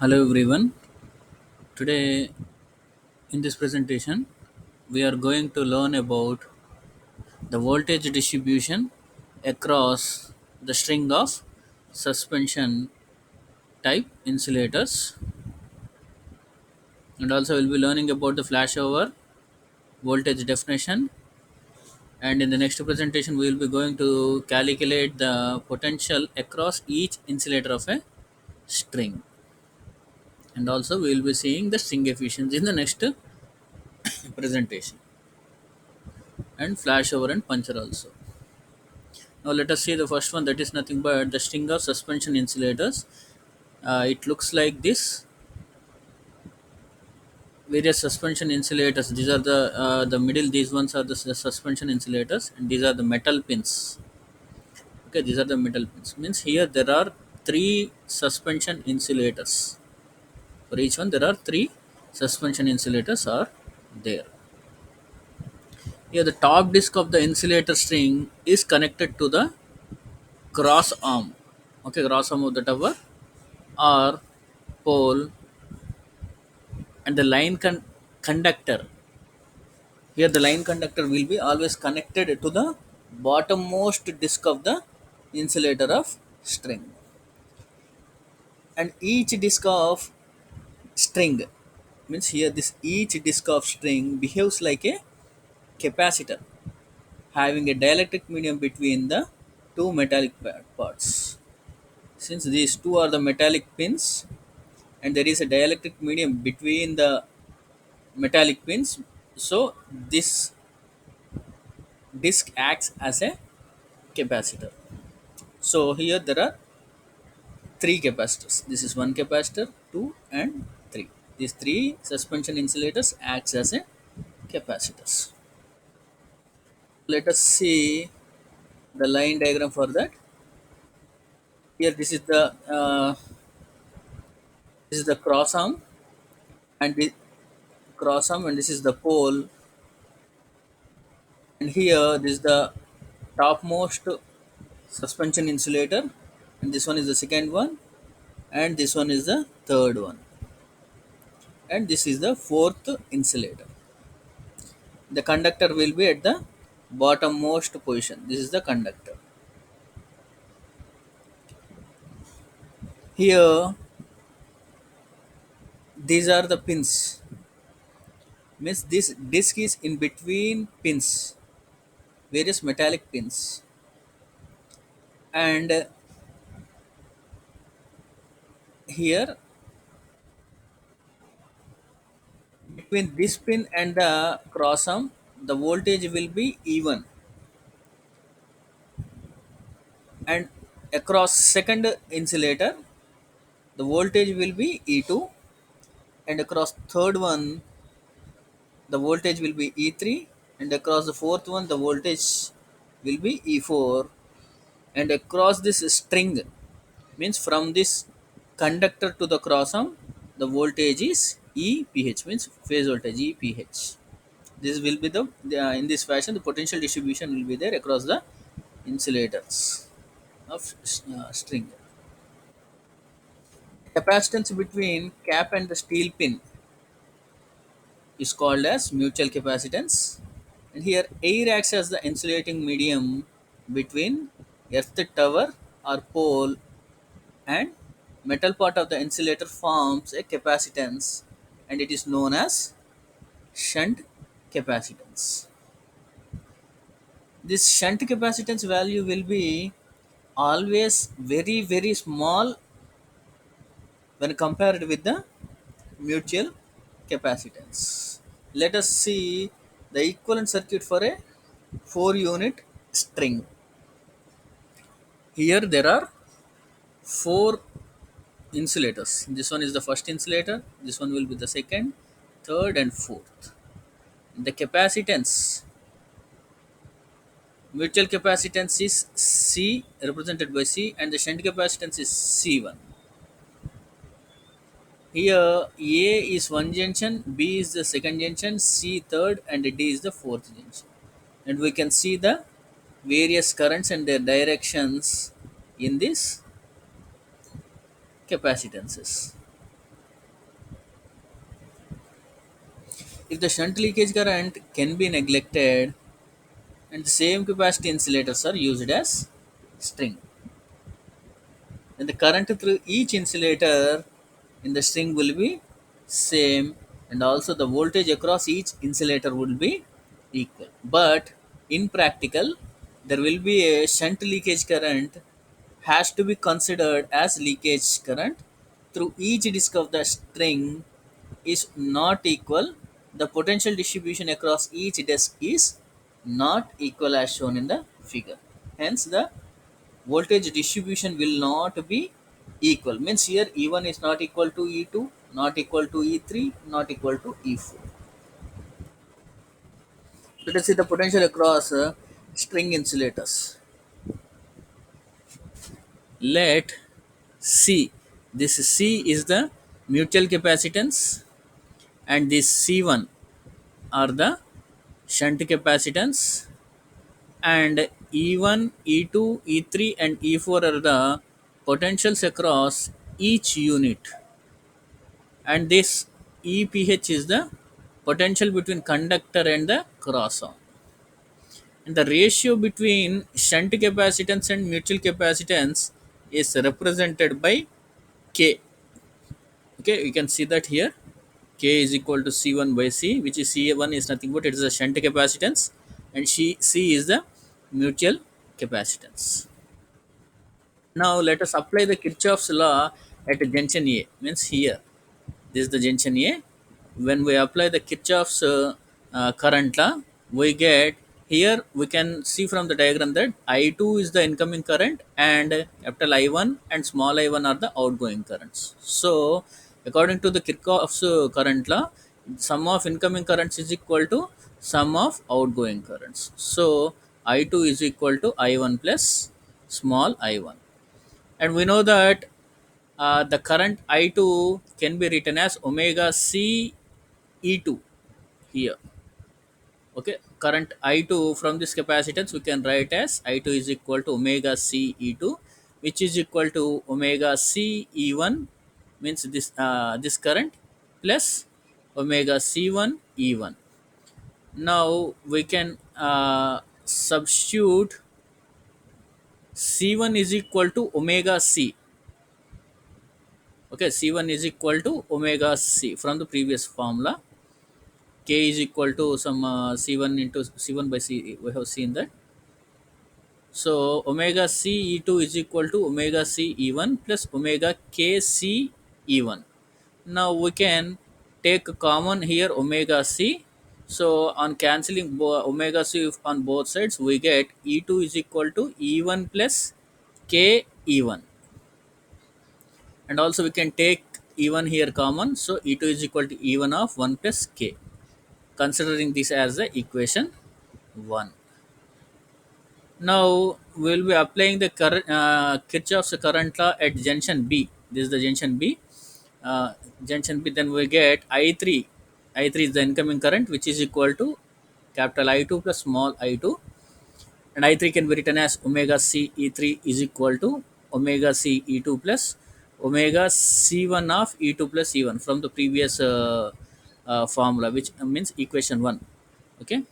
Hello everyone. Today in this presentation we are going to learn about the voltage distribution across the string of suspension type insulators, and also we'll be learning about the flashover voltage definition, and in the next presentation we will be going to calculate the potential across each insulator of a string, and also we will be seeing the string efficiency in the next presentation, and flashover and puncture also. Now let us see the first one, that is nothing but the string of suspension insulators. It looks like this. Various suspension insulators. These are the middle. These ones are the suspension insulators, and these are the metal pins. Okay, these are the metal pins. Means here there are three suspension insulators. For each one, there are three suspension insulators are there. Here, the top disc of the insulator string is connected to the cross arm. Okay, cross arm of the tower or pole, and the conductor. Here the line conductor will be always connected to the bottommost disc of the insulator of string, and each disc of string, means here this each disc of string behaves like a capacitor having a dielectric medium between the two metallic parts. Since these two are the metallic pins and there is a dielectric medium between the metallic pins, so this disc acts as a capacitor. So here there are three capacitors. This is one capacitor, two and three. These three suspension insulators acts as a capacitors. Let us see the line diagram for that. Here this is the cross arm, and the cross arm, and this is the pole, and here this is the topmost suspension insulator, and this one is the second one, and this one is the third one, and this is the fourth insulator. The conductor will be at the bottommost position. This is the conductor. Here these are the pins, means this disc is in between pins, various metallic pins, and here between this pin and the cross arm the voltage will be even, and across second insulator the voltage will be E2, and across third one the voltage will be E3, and across the fourth one the voltage will be E4, and across this string, means from this conductor to the cross arm the voltage is EPH, means phase voltage EPH. This will be in this fashion the potential distribution will be there across the insulators of string. Capacitance between cap and the steel pin is called as mutual capacitance. And here air acts as the insulating medium between earth tower or pole, and metal part of the insulator forms a capacitance, and it is known as shunt capacitance. This shunt capacitance value will be always very small when compared with the mutual capacitance. Let us see the equivalent circuit for a 4 unit string. Here there are 4 insulators. This one is the first insulator, this one will be the second, third and fourth. The capacitance, mutual capacitance is C, represented by C, and the shunt capacitance is C1. Here A is one junction, B is the second junction, C third, and D is the fourth junction. And we can see the various currents and their directions in these capacitances. If the shunt leakage current can be neglected and the same capacity insulators are used as string, then the current through each insulator in the string will be same, and also the voltage across each insulator will be equal. But in practical, there will be a shunt leakage current has to be considered as leakage current through each disc of the string is not equal. The potential distribution across each disc is not equal as shown in the figure. Hence the voltage distribution will not be equal. Means here E1 is not equal to E2, not equal to E3, not equal to E4. Let us see the potential across string insulators. Let C, this C is the mutual capacitance, and this C1 are the shunt capacitance, and E1, E2, E3 and E4 are the potentials across each unit, and this EPH is the potential between conductor and the cross arm. And the ratio between shunt capacitance and mutual capacitance is represented by K. Okay, you can see that here K is equal to C1 by C, which is C1 is nothing but it is a shunt capacitance, and C is the mutual capacitance. Now let us apply the Kirchhoff's law at junction A. Means here, this is the junction A. When we apply the Kirchhoff's current law, we get here we can see from the diagram that I2 is the incoming current and capital I1 and small I1 are the outgoing currents. So according to the Kirchhoff's current law, sum of incoming currents is equal to sum of outgoing currents. So I2 is equal to I1 plus small I1, and we know that the current I2 can be written as omega C E2 here. Okay, current I2 from this capacitance we can write as I2 is equal to omega C E2, which is equal to omega C E1, means this current plus omega C1 E1. Now we can substitute C1 is equal to omega C. Okay, C1 is equal to omega C from the previous formula. K is equal to some C1 into C1 by C. We have seen that. So omega C E2 is equal to omega C E1 plus omega K C E1. Now we can take a common here omega C. So on cancelling omega C on both sides, we get E2 is equal to E1 plus K E1, and also we can take E1 here common. So E2 is equal to E1 of 1 plus K, considering this as the equation 1. Now we will be applying the Kirchhoff's current law at junction B. This is the junction B. Junction B, then we get I3. I3 is the incoming current, which is equal to capital I2 plus small I2, and I3 can be written as omega C E3 is equal to omega C E2 plus omega C1 of E2 plus E1 from the previous formula, which means equation 1. Okay,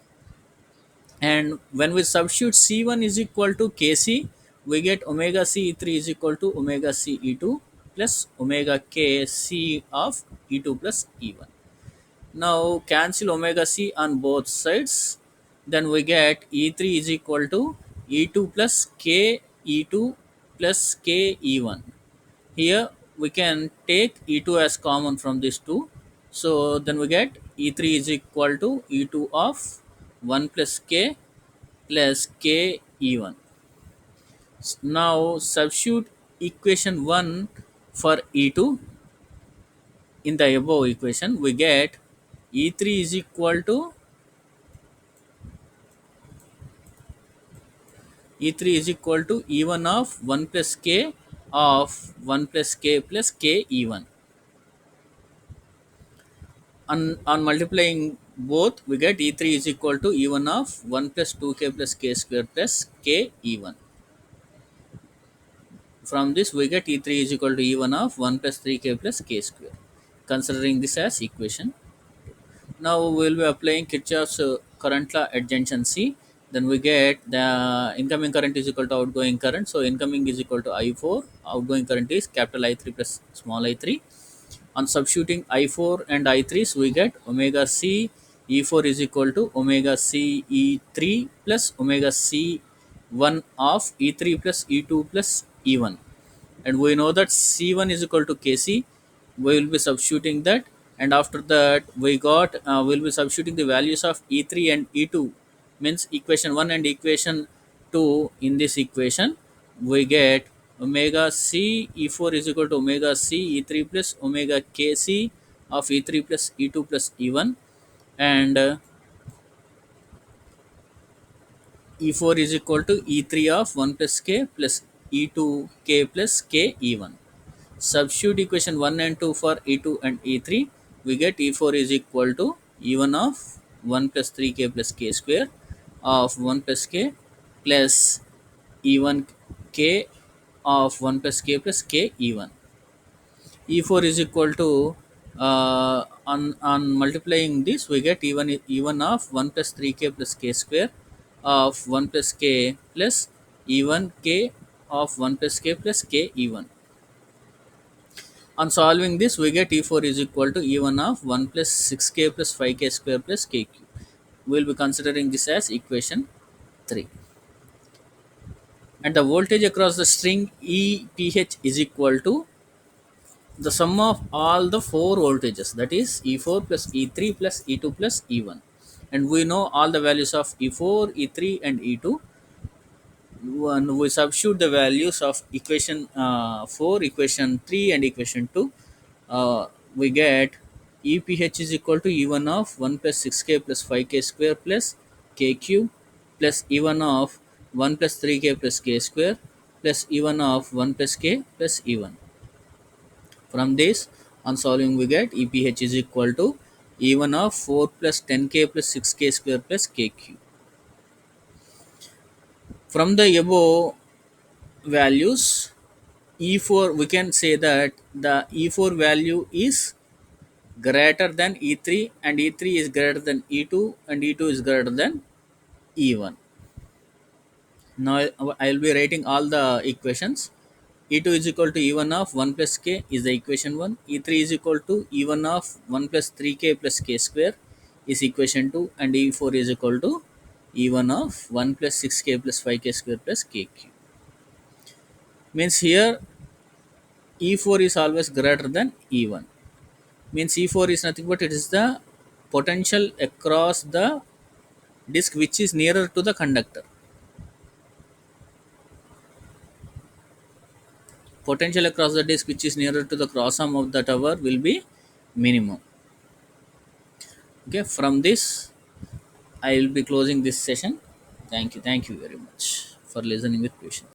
and when we substitute C1 is equal to Kc, we get omega C E3 is equal to omega C E2 plus omega K C of E2 plus E1. Now cancel omega C on both sides, then we get E3 is equal to E2 plus K E2 plus K E1. Here we can take E2 as common from these two. So then we get E3 is equal to E2 of 1 plus K plus K E1. Now substitute equation 1 for E2 in the above equation, we get E3 is equal to E1 of 1 plus K of 1 plus K plus K E1. On multiplying both, we get E3 is equal to E1 of 1 plus 2K plus K square plus K E1. From this, we get E3 is equal to E1 of 1 plus 3K plus K square, considering this as equation. Now we will be applying Kirchhoff's current law adjacency. Then we get the incoming current is equal to outgoing current. So incoming is equal to I4. Outgoing current is capital I3 plus small I3. On substituting I4 and I3s, we get omega C E4 is equal to omega C E3 plus omega C1 of E3 plus E2 plus E1. And we know that C1 is equal to Kc. We will be substituting that, and after that we got we'll be substituting the values of E3 and E2, means equation 1 and equation 2. In this equation we get omega C E4 is equal to omega C E3 plus omega Kc of E3 plus E2 plus E1, and E4 is equal to E3 of 1 plus K plus E2 K plus K E1. Substitute equation 1 and 2 for E2 and E3, we get E4 is equal to E1 of 1 plus 3K plus K square of 1 plus K plus E1 K of 1 plus K plus K E1. E4 is equal to on multiplying this we get E1 of 1 plus 3K plus K square of 1 plus K plus E1 K of 1 plus K plus K E1. On solving this, we get E4 is equal to E1 of 1 plus 6K plus 5K square plus KQ. We will be considering this as equation 3. And the voltage across the string EPH is equal to the sum of all the four voltages, that is E4 plus E3 plus E2 plus E1. And we know all the values of E4, E3 and E2. When we substitute the values of equation 4, equation 3 and equation 2, we get EPH is equal to E1 of 1 plus 6K plus 5K square plus KQ plus E1 of 1 plus 3K plus K square plus E1 of 1 plus K plus E1. From this, on solving, we get EPH is equal to E1 of 4 plus 10K plus 6K square plus KQ. From the above values, E4, we can say that the E4 value is greater than E3, and E3 is greater than E2, and E2 is greater than E1. Now I will be writing all the equations. E2 is equal to E1 of 1 plus K is the equation 1. E3 is equal to E1 of 1 plus 3K plus K square is equation 2, and E4 is equal to E1 of 1 plus 6K plus 5K square plus KQ. Means here E4 is always greater than E1. Means E4 is nothing but it is the potential across the disk which is nearer to the conductor. Potential across the disk which is nearer to the cross arm of the tower will be minimum. Okay, from this I will be closing this session. Thank you very much for listening with patience.